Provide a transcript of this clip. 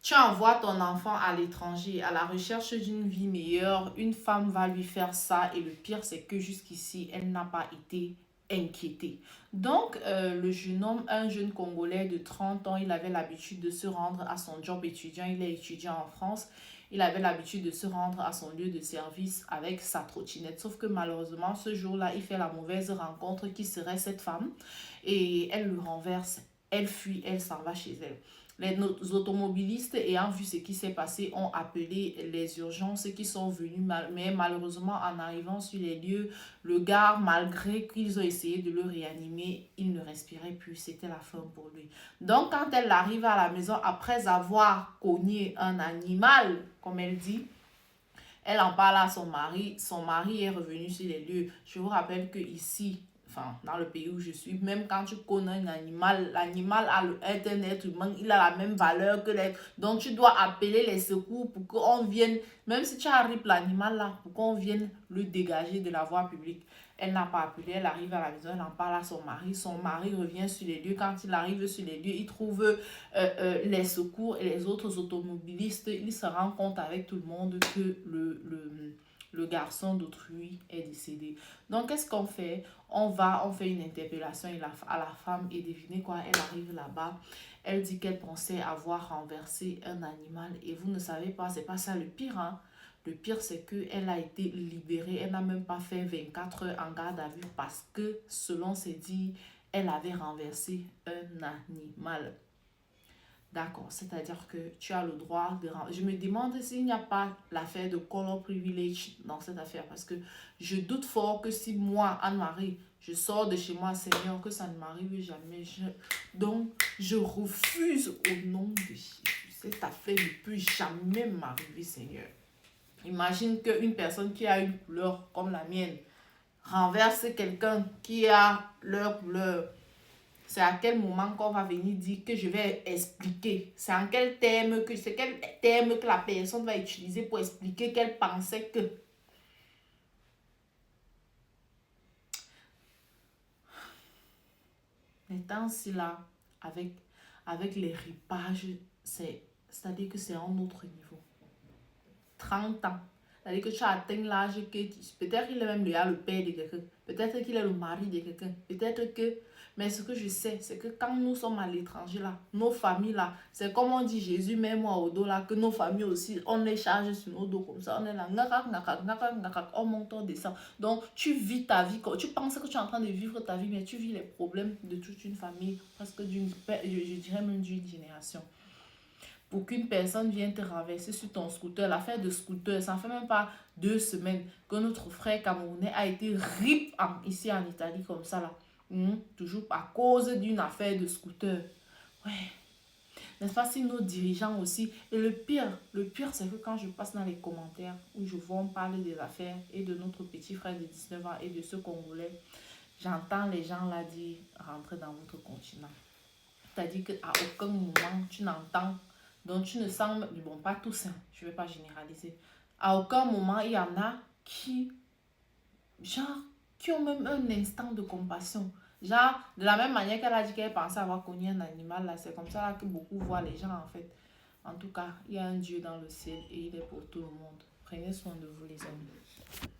Tu envoies ton enfant à l'étranger à la recherche d'une vie meilleure, une femme va lui faire ça et le pire c'est que jusqu'ici elle n'a pas été inquiétée. Donc le jeune homme, un jeune Congolais de 30 ans, il avait l'habitude de se rendre à son job étudiant, il est étudiant en France, il avait l'habitude de se rendre à son lieu de service avec sa trottinette. Sauf que malheureusement ce jour-là, il fait la mauvaise rencontre qui serait cette femme et elle le renverse, elle fuit, elle s'en va chez elle. Les automobilistes ayant vu ce qui s'est passé ont appelé les urgences qui sont venus, mais malheureusement en arrivant sur les lieux, le gars, malgré qu'ils ont essayé de le réanimer, il ne respirait plus, c'était la fin pour lui. Donc quand elle arrive à la maison après avoir cogné un animal, comme elle dit, elle en parle à son mari est revenu sur les lieux. Je vous rappelle que ici, enfin, dans le pays où je suis, même quand tu connais un animal, l'animal est un être humain, il a la même valeur que l'être. Donc, tu dois appeler les secours pour qu'on vienne, même si tu arrives l'animal là, pour qu'on vienne le dégager de la voie publique. Elle n'a pas appelé, elle arrive à la maison, elle en parle à son mari revient sur les lieux. Quand il arrive sur les lieux, il trouve les secours et les autres automobilistes. Il se rend compte avec tout le monde que le garçon d'autrui est décédé. Donc, qu'est-ce qu'on fait? On fait une interpellation à la femme et devinez quoi? Elle arrive là-bas. Elle dit qu'elle pensait avoir renversé un animal et vous ne savez pas, c'est pas ça le pire, hein? Le pire, c'est qu'elle a été libérée. Elle n'a même pas fait 24 heures en garde à vue parce que, selon ses dires, elle avait renversé un animal. D'accord, c'est-à-dire que tu as le droit de... Je me demande s'il n'y a pas l'affaire de color privilege dans cette affaire parce que je doute fort que si moi, Anne-Marie, je sors de chez moi, Seigneur, que ça ne m'arrive jamais. Donc, je refuse au nom de Jésus. Cette affaire ne peut jamais m'arriver, Seigneur. Imagine qu'une personne qui a une couleur comme la mienne renverse quelqu'un qui a leur couleur. C'est à quel moment qu'on va venir dire que je vais expliquer. C'est quel terme que la personne va utiliser pour expliquer qu'elle pensait que. Mais temps-ci là, avec les ripages, c'est-à-dire que c'est un autre niveau. 30 ans. C'est-à-dire que tu atteins l'âge que peut-être qu'il est même déjà le père de quelqu'un, peut-être qu'il est le mari de quelqu'un, peut-être que... Mais ce que je sais, c'est que quand nous sommes à l'étranger là, nos familles là, c'est comme on dit Jésus, mets-moi au dos là, que nos familles aussi, on les charge sur nos dos comme ça, on est là, on monte, on descend. Donc tu vis ta vie, tu penses que tu es en train de vivre ta vie, mais tu vis les problèmes de toute une famille, presque je dirais même d'une génération pour qu'une personne vienne te renverser sur ton scooter. L'affaire de scooter, ça ne fait même pas 2 semaines que notre frère camerounais a été rip ici en Italie comme ça là. Toujours à cause d'une affaire de scooter. Ouais. N'est-ce pas si nos dirigeants aussi. Et le pire c'est que quand je passe dans les commentaires où je vois on parler des affaires et de notre petit frère de 19 ans et de ce Congolais, j'entends les gens là dire rentrer dans votre continent. C'est-à-dire qu'à aucun moment tu n'entends, donc tu ne sens, bon pas tous, hein, je ne vais pas généraliser, à aucun moment il y en a qui, genre, qui ont même un instant de compassion. Genre, de la même manière qu'elle a dit qu'elle pensait avoir connu un animal, là, c'est comme ça là, que beaucoup voient les gens en fait. En tout cas, il y a un Dieu dans le ciel et il est pour tout le monde. Prenez soin de vous les amis.